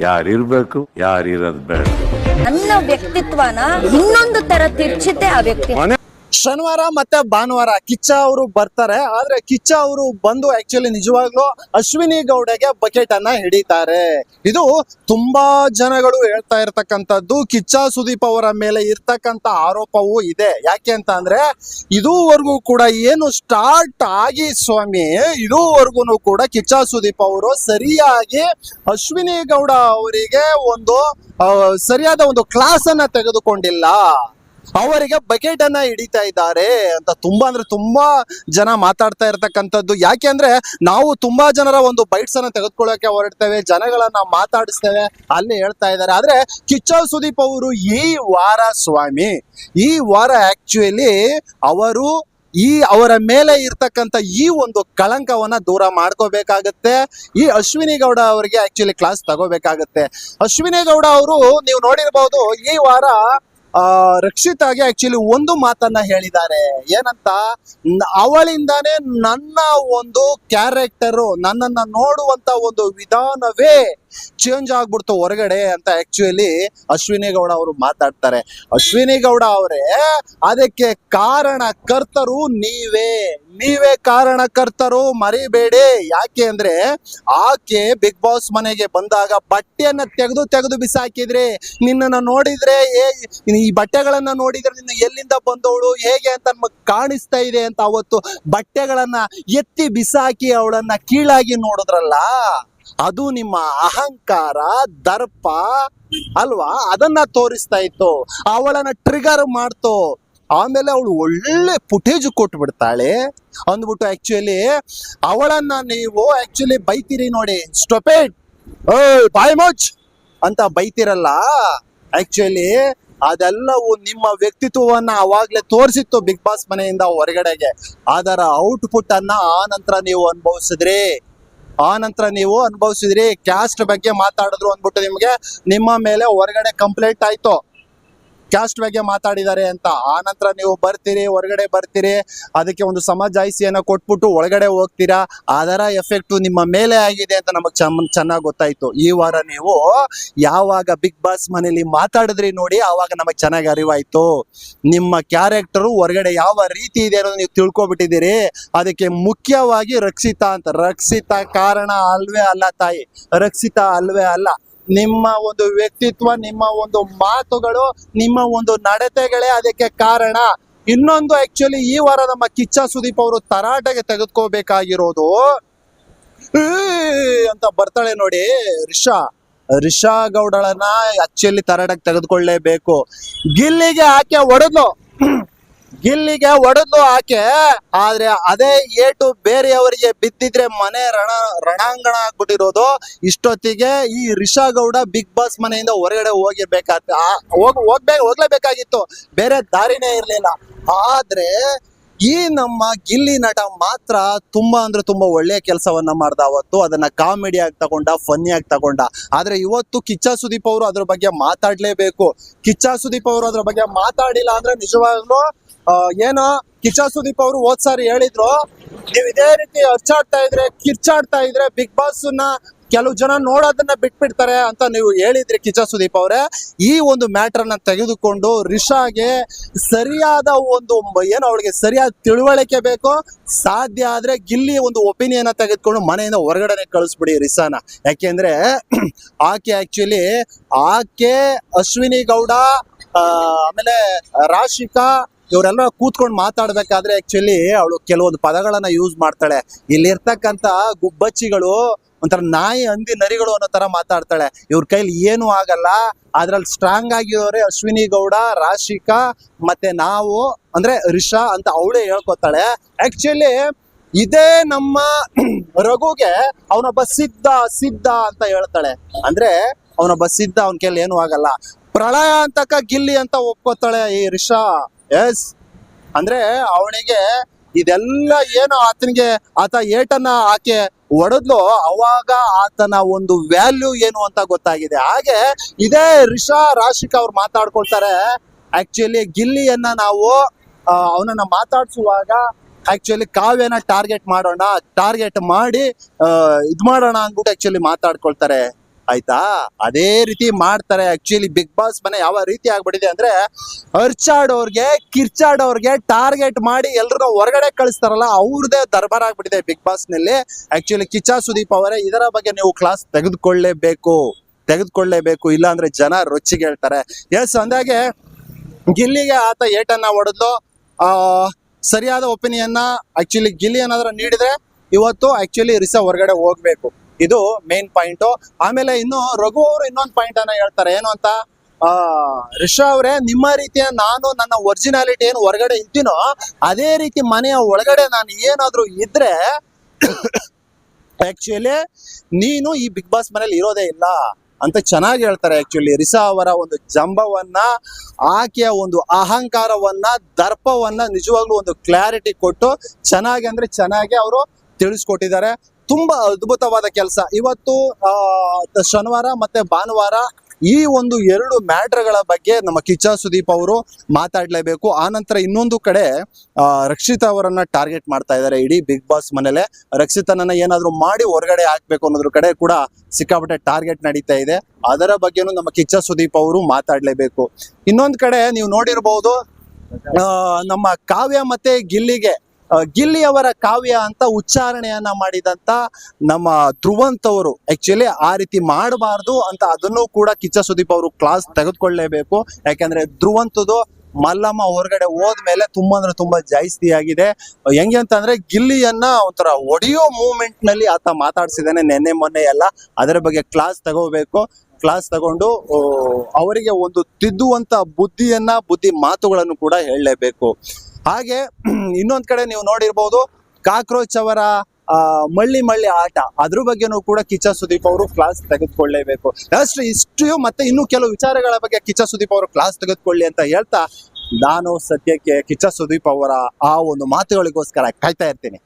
ಯಾರಿರ್ಬೇಕು ಯಾರಿರೋದ್ ಬೇಡ. ನನ್ನ ವ್ಯಕ್ತಿತ್ವನ ಇನ್ನೊಂದು ತರ ತಿರ್ಚಿತೆ ಆ ವ್ಯಕ್ತಿ. ಶನಿವಾರ ಮತ್ತೆ ಭಾನುವಾರ ಕಿಚ್ಚ ಅವರು ಬರ್ತಾರೆ. ಆದ್ರೆ ಕಿಚ್ಚ ಅವರು ಬಂದು ಆಕ್ಚುಲಿ ನಿಜವಾಗ್ಲೂ ಅಶ್ವಿನಿ ಗೌಡಗೆ ಬಕೆಟ್ ಅನ್ನ ಹಿಡಿತಾರೆ. ಇದು ತುಂಬಾ ಜನಗಳು ಹೇಳ್ತಾ ಇರ್ತಕ್ಕಂಥದ್ದು. ಕಿಚ್ಚ ಸುದೀಪ್ ಅವರ ಮೇಲೆ ಇರ್ತಕ್ಕಂಥ ಆರೋಪವೂ ಇದೆ. ಯಾಕೆ ಅಂತ ಅಂದ್ರೆ ಇದುವರೆಗೂ ಕೂಡ ಏನು ಸ್ಟಾರ್ಟ್ ಆಗಿ ಸ್ವಾಮಿ ಇದುವರೆಗೂ ಕೂಡ ಕಿಚ್ಚ ಸುದೀಪ್ ಅವರು ಸರಿಯಾಗಿ ಅಶ್ವಿನಿ ಗೌಡ ಅವರಿಗೆ ಒಂದು ಸರಿಯಾದ ಒಂದು ಕ್ಲಾಸ್ ಅನ್ನ ತೆಗೆದುಕೊಂಡಿಲ್ಲ. ಅವರಿಗೆ ಬಕೆಟ್ ಅನ್ನ ಹಿಡಿತಾ ಇದ್ದಾರೆ ಅಂತ ತುಂಬಾ ಅಂದ್ರೆ ತುಂಬಾ ಜನ ಮಾತಾಡ್ತಾ ಇರ್ತಕ್ಕಂಥದ್ದು. ಯಾಕೆ ಅಂದ್ರೆ ನಾವು ತುಂಬಾ ಜನರ ಒಂದು ಬೈಟ್ಸ್ ಅನ್ನ ತೆಗೆದುಕೊಳ್ಳೋಕೆ ಹೊರಡ್ತೇವೆ, ಜನಗಳನ್ನ ಮಾತಾಡಿಸ್ತೇವೆ, ಅಲ್ಲಿ ಹೇಳ್ತಾ ಇದ್ದಾರೆ. ಆದ್ರೆ ಕಿಚ್ಚ ಸುದೀಪ್ ಅವರು ಈ ವಾರ ಸ್ವಾಮಿ ಈ ವಾರ ಆಕ್ಚುಲಿ ಅವರು ಅವರ ಮೇಲೆ ಇರ್ತಕ್ಕಂಥ ಈ ಒಂದು ಕಳಂಕವನ್ನ ದೂರ ಮಾಡ್ಕೋಬೇಕಾಗತ್ತೆ. ಈ ಅಶ್ವಿನಿ ಗೌಡ ಅವರಿಗೆ ಆಕ್ಚುಲಿ ಕ್ಲಾಸ್ ತಗೋಬೇಕಾಗತ್ತೆ. ಅಶ್ವಿನಿ ಗೌಡ ಅವರು ನೀವು ನೋಡಿರ್ಬಹುದು ಈ ವಾರ ರಕ್ಷಿತಾಗೆ ಆಕ್ಚುಲಿ ಒಂದು ಮಾತನ್ನ ಹೇಳಿದ್ದಾರೆ. ಏನಂತ, ಅವಳಿಂದಾನೇ ನನ್ನ ಒಂದು ಕ್ಯಾರೆಕ್ಟರು, ನನ್ನನ್ನ ನೋಡುವಂತ ಒಂದು ವಿಧಾನವೇ ಚೇಂಜ್ ಆಗ್ಬಿಡ್ತು ಹೊರಗಡೆ ಅಂತ ಆಕ್ಚುಲಿ ಅಶ್ವಿನಿ ಗೌಡ ಅವರು ಮಾತಾಡ್ತಾರೆ. ಅಶ್ವಿನಿ ಗೌಡ ಅವರೇ ಅದಕ್ಕೆ ಕಾರಣಕರ್ತರು ನೀವೇ ಕಾರಣಕರ್ತರು, ಮರಿಬೇಡಿ. ಯಾಕೆ ಅಂದ್ರೆ ಆಕೆ ಬಿಗ್ ಬಾಸ್ ಮನೆಗೆ ಬಂದಾಗ ಬಟ್ಟೆಯನ್ನ ತೆಗೆದು ಬಿಸಾಕಿದ್ರೆ, ನಿನ್ನನ್ನ ನೋಡಿದ್ರೆ ಈ ಬಟ್ಟೆಗಳನ್ನ ನೋಡಿದ್ರೆ ನಿನ್ನ ಎಲ್ಲಿಂದ ಬಂದವಳು ಹೇಗೆ ಅಂತ ನಮಗ್ ಕಾಣಿಸ್ತಾ ಇದೆ ಅಂತ ಅವತ್ತು ಬಟ್ಟೆಗಳನ್ನ ಎತ್ತಿ ಬಿಸಾಕಿ ಅವಳನ್ನ ಕೀಳಾಗಿ ನೋಡಿದ್ರಲ್ಲ, ಅದು ನಿಮ್ಮ ಅಹಂಕಾರ ದರ್ಪ ಅಲ್ವಾ, ಅದನ್ನ ತೋರಿಸ್ತಾ ಇತ್ತು, ಅವಳನ್ನ ಟ್ರಿಗರ್ ಮಾಡ್ತು. ಆಮೇಲೆ ಅವಳು ಒಳ್ಳೆ ಫುಟೇಜ್ ಕೊಟ್ಬಿಡ್ತಾಳೆ ಅಂದ್ಬಿಟ್ಟು ಆಕ್ಚುಲಿ ಅವಳನ್ನ ನೀವು ಆಕ್ಚುಲಿ ಬೈತೀರಿ ನೋಡಿ, ಸ್ಟೊಪೇಟ್ ಬಾಯ್ ಮೋಚ್ ಅಂತ ಬೈತಿರಲ್ಲ, ಆಕ್ಚುಲಿ ಅದೆಲ್ಲವೂ ನಿಮ್ಮ ವ್ಯಕ್ತಿತ್ವವನ್ನ ಅವಾಗ್ಲೇ ತೋರಿಸಿತ್ತು ಬಿಗ್ ಬಾಸ್ ಮನೆಯಿಂದ ಹೊರಗಡೆಗೆ. ಅದರ ಔಟ್ಪುಟ್ ಅನ್ನ ಆ ನಂತರ ನೀವು ಅನುಭವಿಸಿದ್ರಿ. ಕ್ಯಾಸ್ಟ್ ಬಗ್ಗೆ ಮಾತಾಡಿದ್ರು ಅಂದ್ಬಿಟ್ಟು ನಿಮ್ಮ ಮೇಲೆ ಹೊರಗಡೆ ಕಂಪ್ಲೇಂಟ್ ಆಯ್ತು, ಕ್ಯಾಸ್ಟ್ ಬಗ್ಗೆ ಮಾತಾಡಿದ್ದಾರೆ ಅಂತ. ಆ ನಂತರ ನೀವು ಹೊರಗಡೆ ಬರ್ತೀರಿ, ಅದಕ್ಕೆ ಒಂದು ಸಮಜಾಯಿಸಿಯನ್ನ ಕೊಟ್ಬಿಟ್ಟು ಒಳಗಡೆ ಹೋಗ್ತೀರಾ. ಅದರ ಎಫೆಕ್ಟ್ ನಿಮ್ಮ ಮೇಲೆ ಆಗಿದೆ ಅಂತ ನಮಗ್ ಚೆನ್ನಾಗಿ ಗೊತ್ತಾಯ್ತು. ಈ ವಾರ ನೀವು ಯಾವಾಗ ಬಿಗ್ ಬಾಸ್ ಮನೇಲಿ ಮಾತಾಡಿದ್ರಿ ನೋಡಿ, ಆವಾಗ ನಮಗ್ ಚೆನ್ನಾಗಿ ಅರಿವಾಯ್ತು ನಿಮ್ಮ ಕ್ಯಾರೆಕ್ಟರು ಹೊರಗಡೆ ಯಾವ ರೀತಿ ಇದೆ ಅನ್ನೋದು ನೀವು ತಿಳ್ಕೊಬಿಟ್ಟಿದ್ದೀರಿ. ಅದಕ್ಕೆ ಮುಖ್ಯವಾಗಿ ರಕ್ಷಿತಾ ಕಾರಣ ಅಲ್ವೇ ಅಲ್ಲ ತಾಯಿ, ರಕ್ಷಿತಾ ಅಲ್ವೇ ಅಲ್ಲ. ನಿಮ್ಮ ಒಂದು ವ್ಯಕ್ತಿತ್ವ, ನಿಮ್ಮ ಒಂದು ಮಾತುಗಳು, ನಿಮ್ಮ ಒಂದು ನಡತೆಗಳೇ ಅದಕ್ಕೆ ಕಾರಣ. ಇನ್ನೊಂದು ಆಕ್ಚುಲಿ ಈ ವಾರ ನಮ್ಮ ಕಿಚ್ಚ ಸುದೀಪ್ ಅವರು ತರಾಟೆಗೆ ತೆಗೆದುಕೋಬೇಕಾಗಿರೋದು ಅಂತ ಬರ್ತಾಳೆ ನೋಡಿ ರಿಷಾ ಗೌಡಳನ್ನ ಆಕ್ಚುಲಿ ತರಾಟೆಗೆ ತೆಗೆದುಕೊಳ್ಳೇಬೇಕು. ಗಿಲ್ಲಿಗೆ ಹೊಡೆದ್ಲು ಆಕೆ. ಆದ್ರೆ ಅದೇ ಏಟು ಬೇರೆಯವರಿಗೆ ಬಿದ್ದಿದ್ರೆ ಮನೆ ರಣಾಂಗಣ ಆಗ್ಬಿಟ್ಟಿರೋದು. ಇಷ್ಟೊತ್ತಿಗೆ ಈ ರಿಷಾ ಗೌಡ ಬಿಗ್ ಬಾಸ್ ಮನೆಯಿಂದ ಹೊರಗಡೆ ಹೋಗ್ಲೇಬೇಕಾಗಿತ್ತು, ಬೇರೆ ದಾರಿನೇ ಇರ್ಲಿಲ್ಲ. ಆದ್ರೆ ಈ ನಮ್ಮ ಗಿಲ್ಲಿ ನಟ ಮಾತ್ರ ತುಂಬಾ ಅಂದ್ರೆ ತುಂಬಾ ಒಳ್ಳೆಯ ಕೆಲಸವನ್ನ ಮಾಡ್ದ ಅವತ್ತು. ಅದನ್ನ ಕಾಮಿಡಿ ಆಗಿ ತಗೊಂಡ, ಫನ್ನಿ ಆಗಿ ತಗೊಂಡ. ಆದ್ರೆ ಇವತ್ತು ಕಿಚ್ಚ ಸುದೀಪ್ ಅವರು ಅದ್ರ ಬಗ್ಗೆ ಮಾತಾಡ್ಲೇಬೇಕು. ಕಿಚ್ಚ ಸುದೀಪ್ ಅವರು ಅದ್ರ ಬಗ್ಗೆ ಮಾತಾಡಿಲ್ಲ ಅಂದ್ರೆ ನಿಜವಾಗ್ಲೂ ಏನೋ ಕಿಚ್ಚ ಸುದೀಪ್ ಅವರು ಹೋದ್ ಸಾರಿ ಹೇಳಿದ್ರು, ನೀವು ಇದೇ ರೀತಿ ಕಿರ್ಚಾಡ್ತಾ ಇದ್ರೆ ಬಿಗ್ ಬಾಸ್ ನ ಕೆಲವು ಜನ ನೋಡೋದನ್ನ ಬಿಟ್ಬಿಡ್ತಾರೆ ಅಂತ ನೀವು ಹೇಳಿದ್ರಿ ಕಿಚ್ಚ ಸುದೀಪ್ ಅವರೇ. ಈ ಒಂದು ಮ್ಯಾಟರ್ ನ ತೆಗೆದುಕೊಂಡು ರಿಷಾಗೆ ಸರಿಯಾದ ಒಂದು ಅವಳಿಗೆ ಸರಿಯಾದ ತಿಳುವಳಿಕೆ ಬೇಕು. ಸಾಧ್ಯ ಆದ್ರೆ ಗಿಲ್ಲಿ ಒಂದು ಒಪಿನಿಯನ್ ತೆಗೆದುಕೊಂಡು ಮನೆಯಿಂದ ಹೊರಗಡೆ ಕಳಿಸ್ಬಿಡಿ ರಿಷಾನ. ಯಾಕೆಂದ್ರೆ ಆಕೆ ಅಶ್ವಿನಿ ಗೌಡ ಆಮೇಲೆ ರಾಶಿಕಾ ಇವರೆಲ್ಲ ಕೂತ್ಕೊಂಡು ಮಾತಾಡ್ಬೇಕಾದ್ರೆ ಆಕ್ಚುಲಿ ಅವಳು ಕೆಲವೊಂದು ಪದಗಳನ್ನ ಯೂಸ್ ಮಾಡ್ತಾಳೆ. ಇಲ್ಲಿರ್ತಕ್ಕಂಥ ಗುಬ್ಬಚ್ಚಿಗಳು ಒಂಥರ ನಾಯಿ ಹಂದಿ ನರಿಗಳು ಅನ್ನೋ ತರ ಮಾತಾಡ್ತಾಳೆ. ಇವ್ರ ಕೈಲಿ ಏನು ಆಗಲ್ಲ. ಅದ್ರಲ್ಲಿ ಸ್ಟ್ರಾಂಗ್ ಆಗಿರೋರೆ ಅಶ್ವಿನಿ ಗೌಡ, ರಾಶಿಕಾ ಮತ್ತೆ ನಾವು ಅಂದ್ರೆ ರಿಷಾ ಅಂತ ಅವಳೇ ಹೇಳ್ಕೊತಾಳೆ. ಆಕ್ಚುಲಿ ಇದೇ ನಮ್ಮ ರಘುಗೆ ಅವನೊಬ್ಬ ಸಿದ್ಧ ಅಂತ ಹೇಳ್ತಾಳೆ. ಅಂದ್ರೆ ಅವನೊಬ್ಬ ಸಿದ್ಧ, ಅವನ ಕೈಲಿ ಏನು ಆಗಲ್ಲ. ಪ್ರಳಯ ಅಂತಕ ಗಿಲ್ಲಿ ಅಂತ ಒಪ್ಕೋತಾಳೆ ಈ ರಿಷಾ. ಎಸ್ ಅಂದ್ರೆ ಅವನಿಗೆ ಇದೆಲ್ಲ ಏನು ಆತ ಏಟನ್ನ ಆಕೆ ಹೊಡೆದ್ಲು, ಅವಾಗ ಆತನ ಒಂದು ವ್ಯಾಲ್ಯೂ ಏನು ಅಂತ ಗೊತ್ತಾಗಿದೆ. ಹಾಗೆ ಇದೇ ರಿಷಾ ರಾಶಿಕಾ ಅವ್ರು ಮಾತಾಡ್ಕೊಳ್ತಾರೆ. ಆಕ್ಚುಲಿ ಗಿಲ್ಲಿಯನ್ನ ನಾವು ಅವನನ್ನ ಮಾತಾಡ್ಸುವಾಗ ಆಕ್ಚುಲಿ ಕಾವ್ಯನ ಟಾರ್ಗೆಟ್ ಮಾಡಿ ಇದ್ ಮಾಡೋಣ ಅಂದ್ಬಿಟ್ಟು ಆಕ್ಚುಲಿ ಮಾತಾಡ್ಕೊಳ್ತಾರೆ. ಆಯ್ತಾ. ಅದೇ ರೀತಿ ಮಾಡ್ತಾರೆ. ಆಕ್ಚುಲಿ ಬಿಗ್ ಬಾಸ್ ಮನೆ ಯಾವ ರೀತಿ ಆಗ್ಬಿಟ್ಟಿದೆ ಅಂದ್ರೆ ಅರ್ಚಾಡೋರ್ಗೆ ಕಿರ್ಚಾಡೋರ್ಗೆ ಟಾರ್ಗೆಟ್ ಮಾಡಿ ಎಲ್ರು ಹೊರಗಡೆ ಕಳಿಸ್ತಾರಲ್ಲ, ಅವ್ರದೇ ದರ್ಬಾರ್ ಆಗ್ಬಿಟ್ಟಿದೆ ಬಿಗ್ ಬಾಸ್ ನಲ್ಲಿ. ಆಕ್ಚುಲಿ ಕಿಚ್ಚ ಸುದೀಪ್ ಅವರೇ ಇದರ ಬಗ್ಗೆ ನೀವು ಕ್ಲಾಸ್ ತೆಗೆದುಕೊಳ್ಳೇಬೇಕು, ಇಲ್ಲ ಅಂದ್ರೆ ಜನ ರೊಚ್ಚಿಗೆ ಹೇಳ್ತಾರೆ. ಎಸ್, ಅಂದಾಗೆ ಗಿಲ್ಲಿಗೆ ಆತ ಏಟನ್ನ ಹೊಡೆದ್ಲು. ಸರಿಯಾದ ಒಪಿನಿಯನ್ ಆಕ್ಚುಲಿ ಗಿಲ್ಲಿ ಏನಾದ್ರೂ ನೀಡಿದ್ರೆ ಇವತ್ತು ಆಕ್ಚುಲಿ ರಿಷಾ ಹೊರಗಡೆ ಹೋಗ್ಬೇಕು, ಇದು ಮೇನ್ ಪಾಯಿಂಟ್. ಆಮೇಲೆ ಇನ್ನು ರಘು ಅವರು ಇನ್ನೊಂದು ಪಾಯಿಂಟ್ ಅನ್ನ ಹೇಳ್ತಾರೆ, ಏನು ಅಂತ, ರಿಷಾ ಅವರೇ ನಿಮ್ಮ ರೀತಿಯ ನಾನು ನನ್ನ ಒರಿಜಿನಾಲಿಟಿ ಏನು ಹೊರಗಡೆ ಇದ್ದೀನೋ ಅದೇ ರೀತಿ ಮನೆಯ ಒಳಗಡೆ ನಾನು ಏನಾದ್ರೂ ಇದ್ರೆ ಆಕ್ಚುಲಿ ನೀನು ಈ ಬಿಗ್ ಬಾಸ್ ಮನೇಲಿ ಇರೋದೇ ಇಲ್ಲ ಅಂತ ಚೆನ್ನಾಗಿ ಹೇಳ್ತಾರೆ. ಆಕ್ಚುಲಿ ರಿಷಾ ಅವರ ಒಂದು ಜಂಬವನ್ನ, ಆಕೆಯ ಒಂದು ಅಹಂಕಾರವನ್ನ, ದರ್ಪವನ್ನ ನಿಜವಾಗ್ಲೂ ಒಂದು ಕ್ಲಾರಿಟಿ ಕೊಟ್ಟು ಚೆನ್ನಾಗಿ ಅಂದ್ರೆ ಚೆನ್ನಾಗಿ ಅವರು ತಿಳಿಸ್ಕೊಟ್ಟಿದ್ದಾರೆ. ತುಂಬಾ ಅದ್ಭುತವಾದ ಕೆಲಸ. ಇವತ್ತು ಶನಿವಾರ ಮತ್ತೆ ಭಾನುವಾರ ಈ ಒಂದು 2 ಮ್ಯಾಟರ್ಗಳ ಬಗ್ಗೆ ನಮ್ಮ ಕಿಚ್ಚ ಸುದೀಪ್ ಅವರು ಮಾತಾಡ್ಲೇಬೇಕು. ಆನಂತರ ಇನ್ನೊಂದು ಕಡೆ ರಕ್ಷಿತಾ ಅವರನ್ನ ಟಾರ್ಗೆಟ್ ಮಾಡ್ತಾ ಇದ್ದಾರೆ ಇಡೀ ಬಿಗ್ ಬಾಸ್ ಮನೇಲೆ. ರಕ್ಷಿತನನ್ನ ಏನಾದ್ರು ಮಾಡಿ ಹೊರಗಡೆ ಹಾಕ್ಬೇಕು ಅನ್ನೋದ್ರ ಕಡೆ ಕೂಡ ಸಿಕ್ಕಾಪಟ್ಟೆ ಟಾರ್ಗೆಟ್ ನಡೀತಾ ಇದೆ. ಅದರ ಬಗ್ಗೆನೂ ನಮ್ಮ ಕಿಚ್ಚ ಸುದೀಪ್ ಅವರು ಮಾತಾಡ್ಲೇಬೇಕು. ಇನ್ನೊಂದ್ ಕಡೆ ನೀವು ನೋಡಿರ್ಬಹುದು, ನಮ್ಮ ಕಾವ್ಯ ಮತ್ತೆ ಗಿಲ್ಲಿ ಅವರ ಕಾವ್ಯ ಅಂತ ಉಚ್ಚಾರಣೆಯನ್ನ ಮಾಡಿದಂತ ನಮ್ಮ ಧ್ರುವಂತ್ ಅವರು ಆಕ್ಚುಲಿ ಆ ರೀತಿ ಮಾಡಬಾರ್ದು ಅಂತ ಅದನ್ನು ಕೂಡ ಕಿಚ್ಚ ಸುದೀಪ್ ಅವರು ಕ್ಲಾಸ್ ತೆಗೆದುಕೊಳ್ಳೇಬೇಕು. ಯಾಕಂದ್ರೆ ಧ್ರುವಂತದು ಮಲ್ಲಮ್ಮ ಹೊರಗಡೆ ಹೋದ್ಮೇಲೆ ತುಂಬಾ ಅಂದ್ರೆ ತುಂಬಾ ಜಾಸ್ತಿ ಆಗಿದೆ. ಹೆಂಗೆ ಅಂತಂದ್ರೆ ಗಿಲ್ಲಿಯನ್ನ ಒಂಥರ ಒಡಿಯೋ ಮೂವ್ಮೆಂಟ್ ನಲ್ಲಿ ಆತ ಮಾತಾಡ್ಸಿದಾನೆ ನೆನ್ನೆ ಮೊನ್ನೆ ಎಲ್ಲ. ಅದರ ಬಗ್ಗೆ ಕ್ಲಾಸ್ ತಗೊಂಡು ಅವರಿಗೆ ಒಂದು ತಿದ್ದುವಂತ ಬುದ್ಧಿ ಮಾತುಗಳನ್ನು ಕೂಡ ಹೇಳಲೇಬೇಕು. ಹಾಗೆ ಇನ್ನೊಂದ್ ಕಡೆ ನೀವು ನೋಡಿರ್ಬೋದು, ಕಾಕ್ರೋಚ್ ಅವರ ಮಳ್ಳಿ ಆಟ, ಅದ್ರ ಬಗ್ಗೆನೂ ಕೂಡ ಕಿಚ್ಚ ಸುದೀಪ್ ಅವರು ಕ್ಲಾಸ್ ತೆಗೆದುಕೊಳ್ಳೇಬೇಕು. ಇಷ್ಟು ಮತ್ತೆ ಇನ್ನು ಕೆಲವು ವಿಚಾರಗಳ ಬಗ್ಗೆ ಕಿಚ್ಚ ಸುದೀಪ್ ಅವರು ಕ್ಲಾಸ್ ತೆಗೆದುಕೊಳ್ಳಿ ಅಂತ ಹೇಳ್ತಾ ನಾನು ಸದ್ಯಕ್ಕೆ ಕಿಚ್ಚ ಸುದೀಪ್ ಅವರ ಆ ಒಂದು ಮಾತುಗಳಿಗೋಸ್ಕರ ಕಾಯ್ತಾ ಇರ್ತೀನಿ.